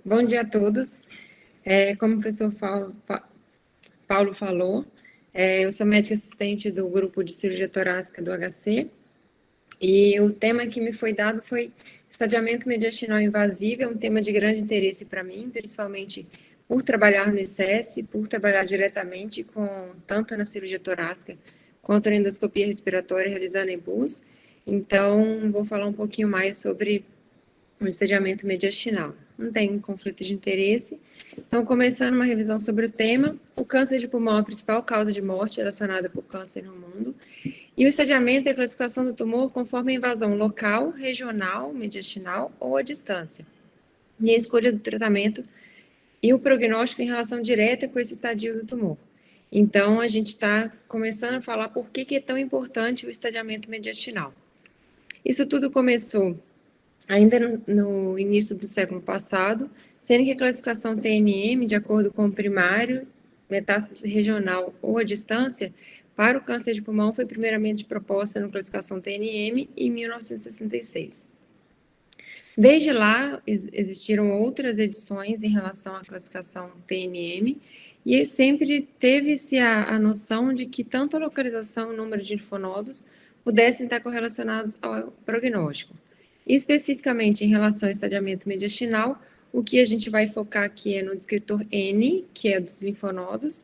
Bom dia a todos. Como o professor Paulo falou, eu sou médica assistente do grupo de cirurgia torácica do HC e o tema que me foi dado foi estadiamento mediastinal invasivo. É um tema de grande interesse para mim, principalmente por trabalhar no ICESP e por trabalhar diretamente tanto na cirurgia torácica quanto na endoscopia respiratória realizando em BUS. Então, vou falar um pouquinho mais sobre o estadiamento mediastinal. Não tem conflito de interesse. Então, começando uma revisão sobre o tema, o câncer de pulmão é a principal causa de morte relacionada por câncer no mundo. E o estadiamento é a classificação do tumor conforme a invasão local, regional, mediastinal ou a distância. E a escolha do tratamento e o prognóstico em relação direta com esse estadio do tumor. Então, a gente está começando a falar por que é tão importante o estadiamento mediastinal. Isso tudo começou ainda no início do século passado, sendo que a classificação TNM, de acordo com o primário, metástase regional ou a distância, para o câncer de pulmão foi primeiramente proposta na classificação TNM em 1966. Desde lá, existiram outras edições em relação à classificação TNM, e sempre teve-se a noção de que tanto a localização e o número de linfonodos pudessem estar correlacionados ao prognóstico. Especificamente em relação ao estadiamento mediastinal, o que a gente vai focar aqui é no descritor N, que é dos linfonodos,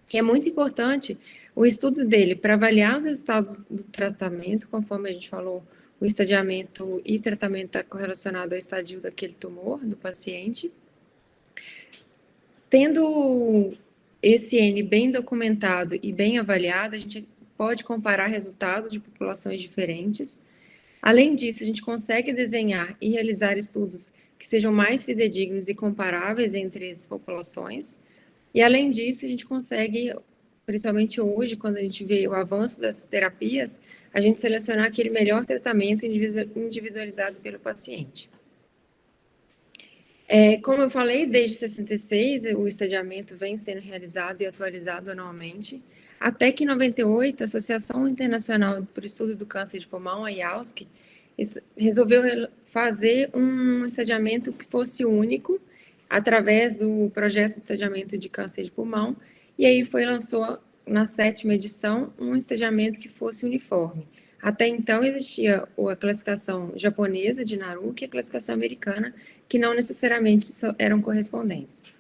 que é muito importante o estudo dele para avaliar os resultados do tratamento, conforme a gente falou, o estadiamento e tratamento está correlacionado ao estadio daquele tumor do paciente. Tendo esse N bem documentado e bem avaliado, a gente pode comparar resultados de populações diferentes. Além disso, a gente consegue desenhar e realizar estudos que sejam mais fidedignos e comparáveis entre as populações. E, além disso, a gente consegue, principalmente hoje, quando a gente vê o avanço das terapias, a gente selecionar aquele melhor tratamento individualizado pelo paciente. Como eu falei, desde 66, o estadiamento vem sendo realizado e atualizado anualmente, até que em 98, a Associação Internacional para o Estudo do Câncer de Pulmão, a IAUSC, resolveu fazer um estadiamento que fosse único, através do projeto de estadiamento de câncer de pulmão, e aí lançou, na 7ª edição, um estadiamento que fosse uniforme. Até então existia a classificação japonesa de Naruki e a classificação americana, que não necessariamente eram correspondentes.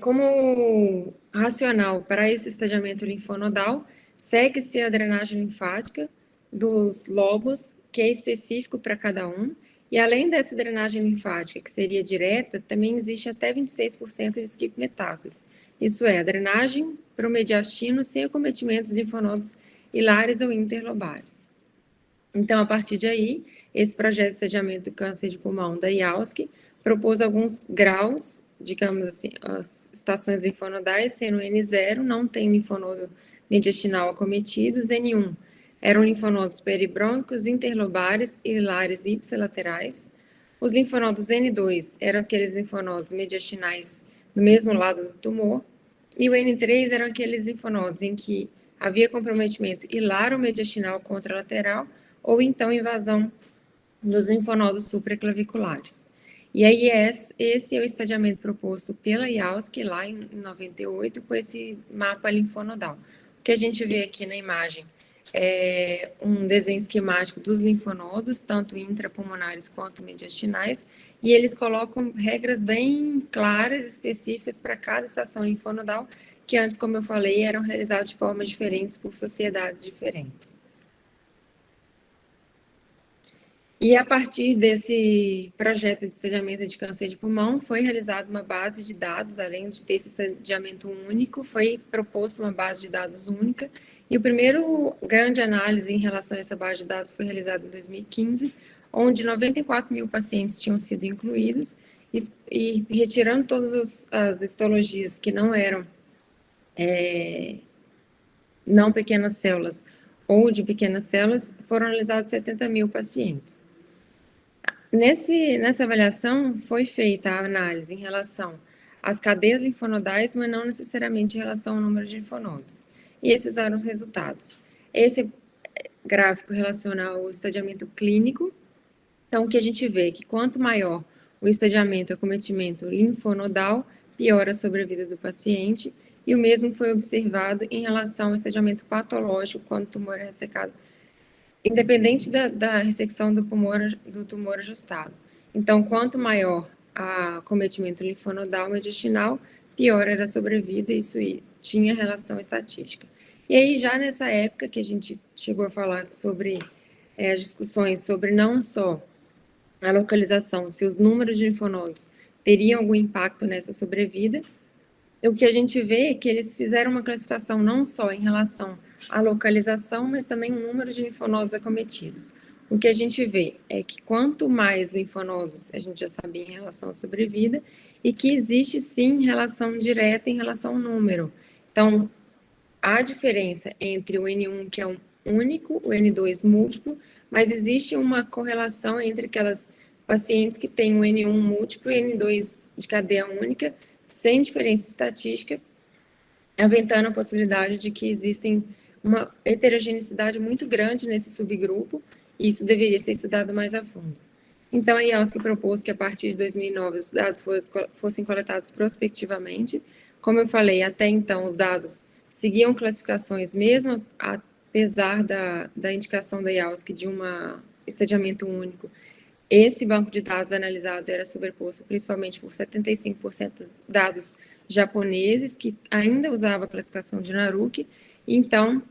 Como racional para esse estadiamento linfonodal, segue-se a drenagem linfática dos lobos, que é específico para cada um, e além dessa drenagem linfática, que seria direta, também existe até 26% de skip metástases. Isso é, a drenagem para o mediastino sem acometimento dos linfonodos hilares ou interlobares. Então, a partir de aí, esse projeto de estadiamento do câncer de pulmão da IAUSC propôs alguns graus, digamos assim, as estações linfonodais, sendo N0, não tem linfonodo mediastinal acometidos, N1 eram linfonodos peribrôncicos, interlobares, hilares e ipsilaterais. Os linfonodos N2 eram aqueles linfonodos mediastinais do mesmo lado do tumor, e o N3 eram aqueles linfonodos em que havia comprometimento hilaro-mediastinal contralateral ou então invasão dos linfonodos supraclaviculares. E aí esse é o estadiamento proposto pela IAUSC lá em 98 com esse mapa linfonodal. O que a gente vê aqui na imagem é um desenho esquemático dos linfonodos, tanto intrapulmonares quanto mediastinais, e eles colocam regras bem claras, específicas para cada estação linfonodal, que antes, como eu falei, eram realizados de formas diferentes por sociedades diferentes. E a partir desse projeto de estadiamento de câncer de pulmão, foi realizada uma base de dados, além de ter esse estadiamento único, foi proposto uma base de dados única, e o primeiro grande análise em relação a essa base de dados foi realizado em 2015, onde 94 mil pacientes tinham sido incluídos, e retirando todas as histologias que não eram não pequenas células ou de pequenas células, foram analisados 70 mil pacientes. Nessa avaliação, foi feita a análise em relação às cadeias linfonodais, mas não necessariamente em relação ao número de linfonodos. E esses eram os resultados. Esse gráfico relaciona ao estadiamento clínico. Então, o que a gente vê é que quanto maior o estadiamento, acometimento linfonodal, piora a sobrevida do paciente, e o mesmo foi observado em relação ao estadiamento patológico quando o tumor é ressecado, independente da ressecção do tumor ajustado. Então, quanto maior o acometimento linfonodal mediastinal, pior era a sobrevida, e isso tinha relação estatística. E aí, já nessa época que a gente chegou a falar sobre as discussões sobre não só a localização, se os números de linfonodos teriam algum impacto nessa sobrevida, o que a gente vê é que eles fizeram uma classificação não só em relação à localização, mas também o número de linfonodos acometidos. O que a gente vê é que quanto mais linfonodos, a gente já sabia em relação à sobrevida, e que existe sim relação direta em relação ao número. Então, há diferença entre o N1, que é um único, o N2 múltiplo, mas existe uma correlação entre aquelas pacientes que têm um N1 múltiplo e N2 de cadeia única, sem diferença estatística, aventando a possibilidade de que existem uma heterogeneidade muito grande nesse subgrupo, e isso deveria ser estudado mais a fundo. Então, a IAUSC propôs que, a partir de 2009, os dados fossem coletados prospectivamente. Como eu falei, até então, os dados seguiam classificações, mesmo apesar da indicação da IAUSC de um estadiamento único. Esse banco de dados analisado era sobreposto principalmente por 75% dos dados japoneses, que ainda usava a classificação de Naruki. Então,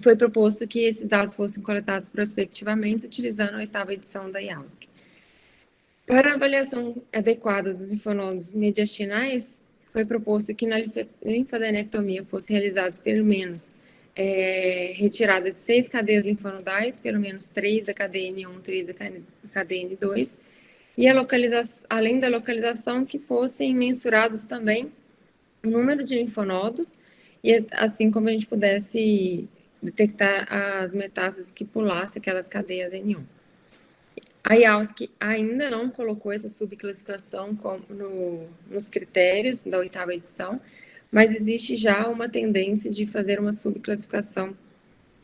foi proposto que esses dados fossem coletados prospectivamente, utilizando a 8ª edição da IAUSC. Para a avaliação adequada dos linfonodos mediastinais, foi proposto que na linfadenectomia fosse realizado pelo menos retirada de 6 cadeias linfonodais, pelo menos 3 da cadeia N1, 3 da cadeia N2, e além da localização, que fossem mensurados também o número de linfonodos, e assim como a gente pudesse detectar as metástases que pulassem aquelas cadeias N1. A IAUSC ainda não colocou essa subclassificação nos critérios da 8ª edição, mas existe já uma tendência de fazer uma subclassificação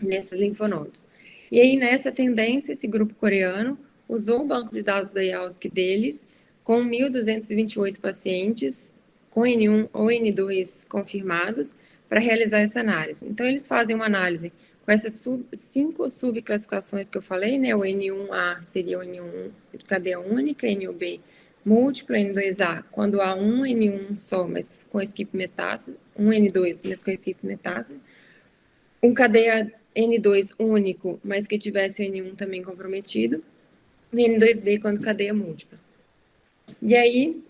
nesses linfonodos. E aí, nessa tendência, esse grupo coreano usou o banco de dados da IAUSC deles, com 1.228 pacientes com N1 ou N2 confirmados, para realizar essa análise. Então, eles fazem uma análise com essas 5 subclassificações que eu falei, né? O N1A seria o N1 de cadeia única, N1B múltipla, N2A quando há um N1 só, mas com skip metástase, um N2, mas com skip metástase, um cadeia N2 único, mas que tivesse o N1 também comprometido, e N2B quando cadeia múltipla. E aí,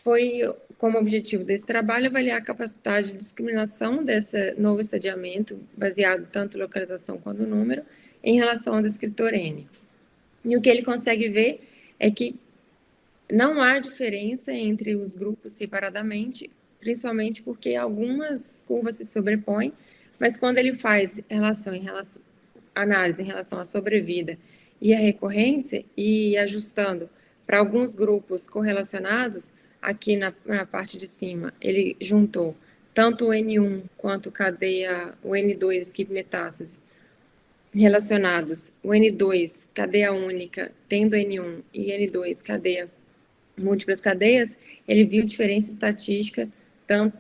foi como objetivo desse trabalho avaliar a capacidade de discriminação desse novo estadiamento, baseado tanto em localização quanto no número, em relação ao descritor N. E o que ele consegue ver é que não há diferença entre os grupos separadamente, principalmente porque algumas curvas se sobrepõem, mas quando ele faz análise em relação à sobrevida e à recorrência, e ajustando para alguns grupos correlacionados, aqui na parte de cima, ele juntou tanto o N1 quanto o N2 skip metástase relacionados, o N2 cadeia única, tendo N1 e N2 cadeia múltiplas cadeias, ele viu diferença estatística tanto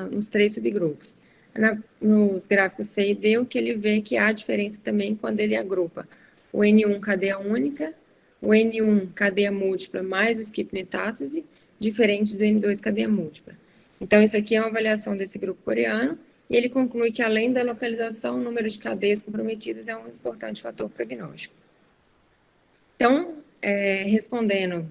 nos 3 subgrupos. Nos gráficos C e D, o que ele vê que há diferença também quando ele agrupa o N1 cadeia única, o N1 cadeia múltipla mais o skip metástase, diferente do N2 cadeia múltipla. Então, isso aqui é uma avaliação desse grupo coreano, e ele conclui que, além da localização, o número de cadeias comprometidas é um importante fator prognóstico. Então, respondendo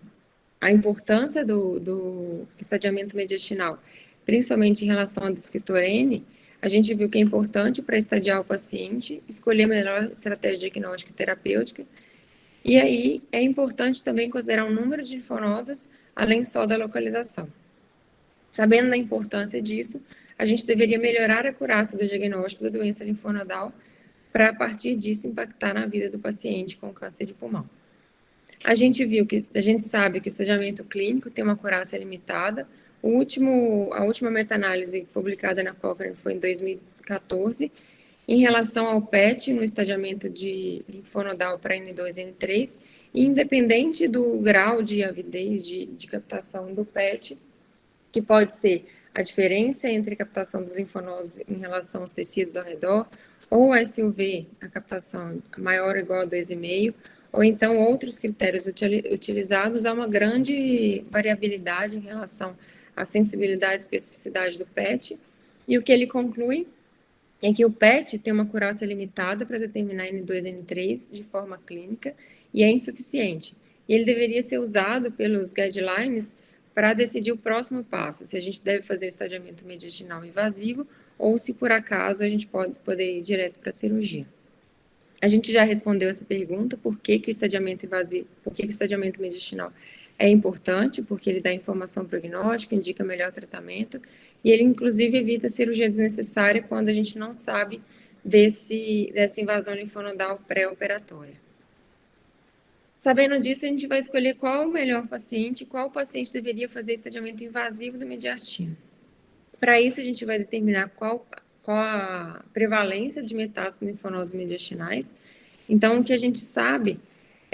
à importância do estadiamento mediastinal, principalmente em relação ao descritor N, a gente viu que é importante para estadiar o paciente, escolher a melhor estratégia diagnóstica e terapêutica, e aí é importante também considerar o número de linfonodos, além só da localização. Sabendo da importância disso, a gente deveria melhorar a acurácia do diagnóstico da doença linfonodal para, a partir disso, impactar na vida do paciente com câncer de pulmão. A gente sabe que o estadiamento clínico tem uma acurácia limitada. A última meta-análise publicada na Cochrane foi em 2014, em relação ao PET, no estadiamento de linfonodal para N2 e N3, independente do grau de avidez de captação do PET, que pode ser a diferença entre a captação dos linfonodos em relação aos tecidos ao redor, ou SUV, a captação maior ou igual a 2,5, ou então outros critérios utilizados, há uma grande variabilidade em relação à sensibilidade e especificidade do PET, e o que ele conclui é que o PET tem uma acurácia limitada para determinar N2 e N3 de forma clínica e é insuficiente. E ele deveria ser usado pelos guidelines para decidir o próximo passo, se a gente deve fazer o estadiamento mediastinal invasivo ou se por acaso a gente poder ir direto para a cirurgia. A gente já respondeu essa pergunta, por que o estadiamento invasivo, por que o estadiamento mediastinal é importante, porque ele dá informação prognóstica, indica melhor tratamento, e ele inclusive evita cirurgia desnecessária quando a gente não sabe dessa invasão linfonodal pré-operatória. Sabendo disso, a gente vai escolher qual o melhor paciente, qual paciente deveria fazer estadiamento invasivo do mediastino. Para isso, a gente vai determinar qual a prevalência de metástases linfonodos mediastinais. Então, o que a gente sabe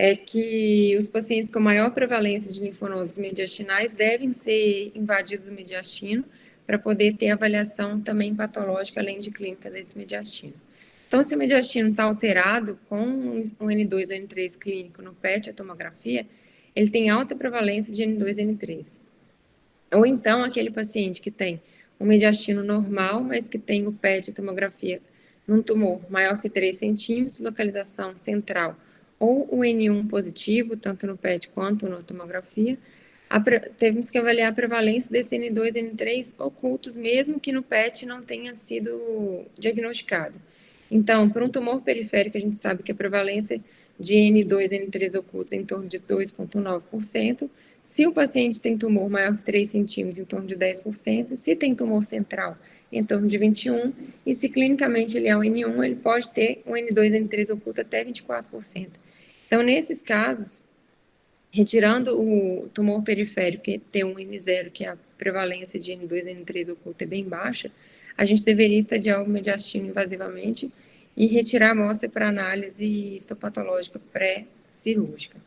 é que os pacientes com maior prevalência de linfonodos mediastinais devem ser invadidos do mediastino para poder ter avaliação também patológica, além de clínica desse mediastino. Então, se o mediastino está alterado com um N2 ou N3 clínico no PET, a tomografia, ele tem alta prevalência de N2 e N3. Ou então, aquele paciente que tem um mediastino normal, mas que tem o PET, a tomografia, num tumor maior que 3 centímetros, localização central, ou o N1 positivo, tanto no PET quanto na tomografia, temos que avaliar a prevalência desse N2 e N3 ocultos, mesmo que no PET não tenha sido diagnosticado. Então, para um tumor periférico, a gente sabe que a prevalência de N2 e N3 ocultos é em torno de 2,9%. Se o paciente tem tumor maior que 3 centímetros, em torno de 10%. Se tem tumor central, em torno de 21%. E se clinicamente ele é um N1, ele pode ter um N2 e N3 oculto até 24%. Então, nesses casos, retirando o tumor periférico, que tem um N0, que é a prevalência de N2 e N3 oculta é bem baixa, a gente deveria estadiar o mediastino invasivamente e retirar a amostra para análise histopatológica pré-cirúrgica.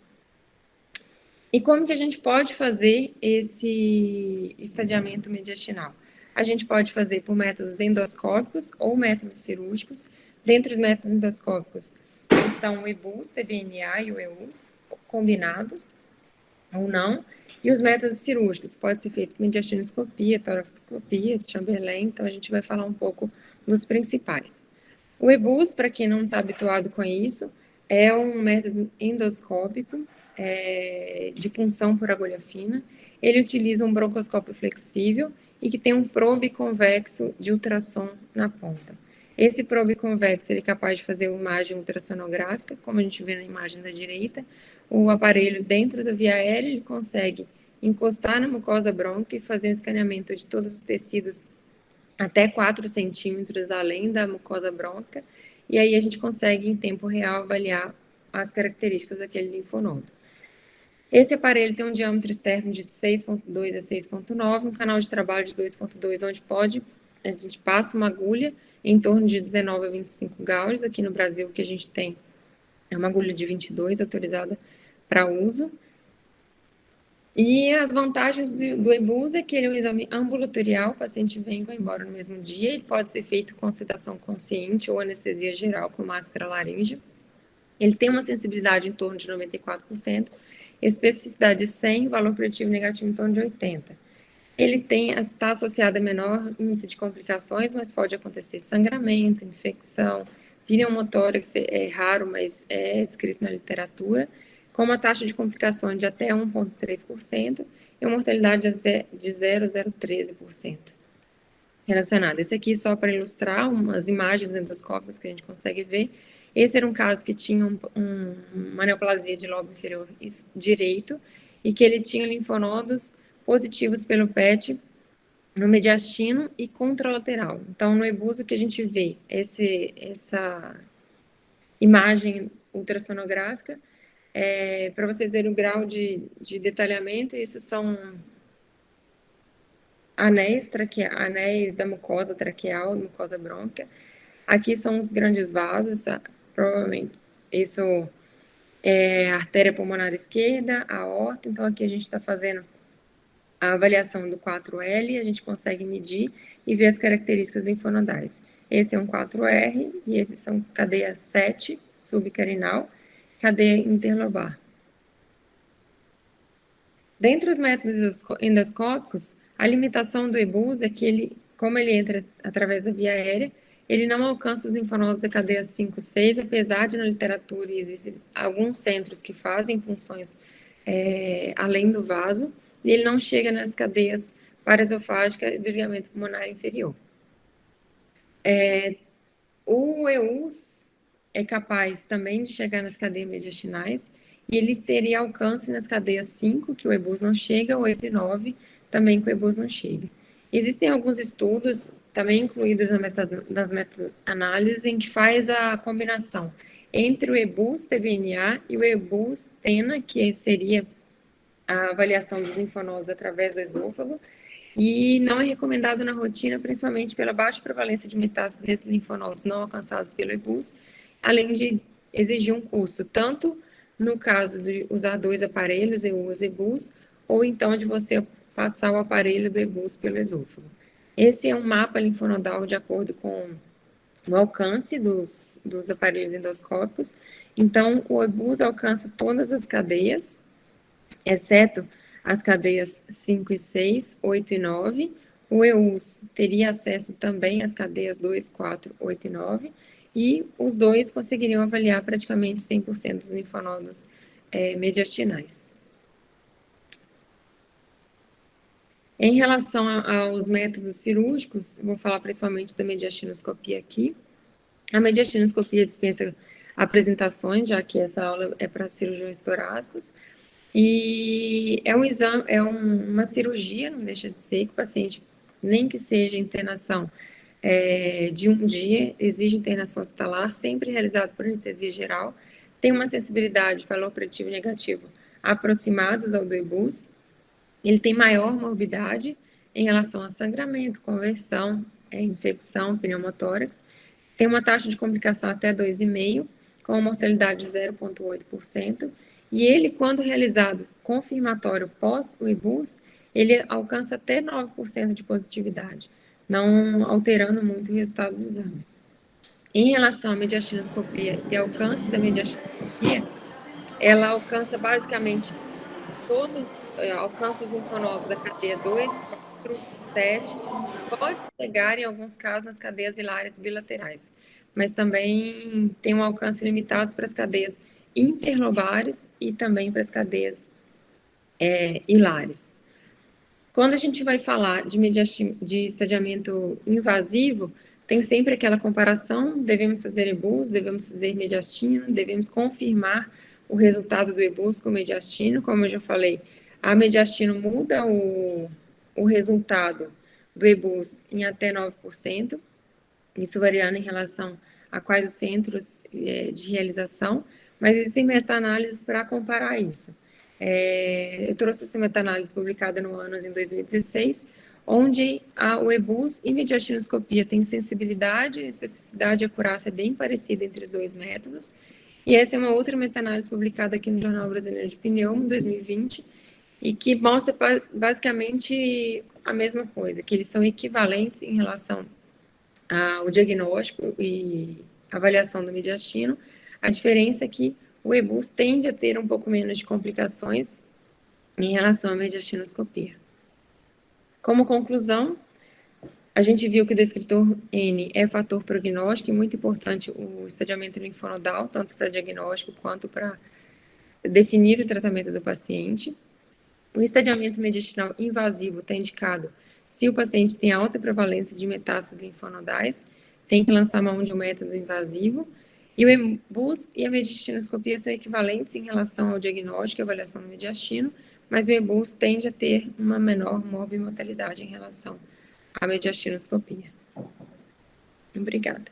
E como que a gente pode fazer esse estadiamento mediastinal? A gente pode fazer por métodos endoscópicos ou métodos cirúrgicos. Dentre os métodos endoscópicos estão o EBUS, TBNA e o EUS, combinados ou não. E os métodos cirúrgicos, pode ser feito mediastinoscopia, toraxoscopia, Chamberlain, então a gente vai falar um pouco dos principais. O EBUS, para quem não está habituado com isso, é um método endoscópico de punção por agulha fina. Ele utiliza um broncoscópio flexível e que tem um probe convexo de ultrassom na ponta. Esse probe convexo ele é capaz de fazer uma imagem ultrassonográfica, como a gente vê na imagem da direita. O aparelho dentro da via aérea, ele consegue encostar na mucosa brônquia e fazer um escaneamento de todos os tecidos até 4 centímetros além da mucosa brônquica, e aí a gente consegue, em tempo real, avaliar as características daquele linfonodo. Esse aparelho tem um diâmetro externo de 6,2 a 6,9, um canal de trabalho de 2,2, onde a gente passa uma agulha em torno de 19 a 25 gauges. Aqui no Brasil, o que a gente tem é uma agulha de 22, autorizada para uso. E as vantagens do EBUS é que ele é um exame ambulatorial, o paciente vem e vai embora no mesmo dia, ele pode ser feito com sedação consciente ou anestesia geral com máscara laríngea. Ele tem uma sensibilidade em torno de 94%, especificidade de 100, valor preditivo negativo em torno de 80. Ele está associado a menor índice de complicações, mas pode acontecer sangramento, infecção, pneumotórax é raro, mas é descrito na literatura, com uma taxa de complicação de até 1,3% e uma mortalidade de 0,013% relacionada. Esse aqui só para ilustrar umas imagens endoscópicas que a gente consegue ver. Esse era um caso que tinha uma neoplasia de lobo inferior direito e que ele tinha linfonodos positivos pelo PET no mediastino e contralateral. Então, no EBUS, o que a gente vê, essa imagem ultrassonográfica, para vocês verem o grau de detalhamento, isso são anéis da mucosa traqueal, mucosa brônquia. Aqui são os grandes vasos, provavelmente isso é a artéria pulmonar esquerda, a aorta, então aqui a gente está fazendo a avaliação do 4L, a gente consegue medir e ver as características linfonodais. Esse é um 4R e esses são cadeia 7, subcarinal, cadeia interlobar. Dentre os métodos endoscópicos, a limitação do EBUS é que ele, como ele entra através da via aérea, ele não alcança os linfonodos da cadeia 5, 6, apesar de na literatura existem alguns centros que fazem funções além do vaso, e ele não chega nas cadeias paraesofágica e do ligamento pulmonar inferior. O EUS é capaz também de chegar nas cadeias mediastinais, e ele teria alcance nas cadeias 5, que o EBUS não chega, 8 e 9, também que o EBUS não chega. Existem alguns estudos, também incluídos nas meta-análises, em que faz a combinação entre o EBUS-TBNA e o EBUS-TENA, que seria a avaliação dos linfonodos através do esôfago, e não é recomendado na rotina, principalmente pela baixa prevalência de metástase desses linfonodos não alcançados pelo EBUS, além de exigir um curso, tanto no caso de usar 2 aparelhos, EUS e EBUS, ou então de você passar o aparelho do EBUS pelo esôfago. Esse é um mapa linfonodal de acordo com o alcance dos aparelhos endoscópicos. Então, o EBUS alcança todas as cadeias, exceto as cadeias 5 e 6, 8 e 9. O EUS teria acesso também às cadeias 2, 4, 8 e 9, e os dois conseguiriam avaliar praticamente 100% dos linfonodos mediastinais. Em relação aos métodos cirúrgicos, vou falar principalmente da mediastinoscopia aqui. A mediastinoscopia dispensa apresentações, já que essa aula é para cirurgiões torácicos, e é um exame, uma cirurgia, não deixa de ser, que o paciente, nem que seja internação de um dia, exige internação hospitalar, sempre realizado por anestesia geral, tem uma sensibilidade, valor preditivo negativo, aproximados ao do EBUS, ele tem maior morbidade em relação a sangramento, conversão, infecção, pneumotórax, tem uma taxa de complicação até 2,5%, com uma mortalidade de 0,8%, e ele, quando realizado confirmatório pós o EBUS, ele alcança até 9% de positividade, não alterando muito o resultado do exame. Em relação à mediastinoscopia e alcance da mediastinoscopia, ela alcança basicamente alcança os linfonodos da cadeia 2, 4, 7, pode chegar em alguns casos nas cadeias hilárias bilaterais, mas também tem um alcance limitado para as cadeias interlobares e também para as cadeias hilares. Quando a gente vai falar de estadiamento invasivo, tem sempre aquela comparação, devemos fazer EBUS, devemos fazer mediastino, devemos confirmar o resultado do EBUS com o mediastino, como eu já falei, a mediastino muda o resultado do EBUS em até 9%, isso variando em relação a quais os centros de realização, mas existem meta-análises para comparar isso. Eu trouxe essa meta-análise publicada no ANOS em 2016, onde o EBUS e mediastinoscopia têm sensibilidade, especificidade e acurácia bem parecida entre os dois métodos, e essa é uma outra meta-análise publicada aqui no Jornal Brasileiro de Pneumo, em 2020, e que mostra basicamente a mesma coisa, que eles são equivalentes em relação ao diagnóstico e avaliação do mediastino. A diferença é que o EBUS tende a ter um pouco menos de complicações em relação à mediastinoscopia. Como conclusão, a gente viu que o descritor N é fator prognóstico e muito importante o estadiamento linfonodal, tanto para diagnóstico quanto para definir o tratamento do paciente. O estadiamento mediastinal invasivo está indicado se o paciente tem alta prevalência de metástases linfonodais, tem que lançar mão de um método invasivo, e o EBUS e a mediastinoscopia são equivalentes em relação ao diagnóstico e avaliação do mediastino, mas o EBUS tende a ter uma menor morbimortalidade em relação à mediastinoscopia. Obrigada.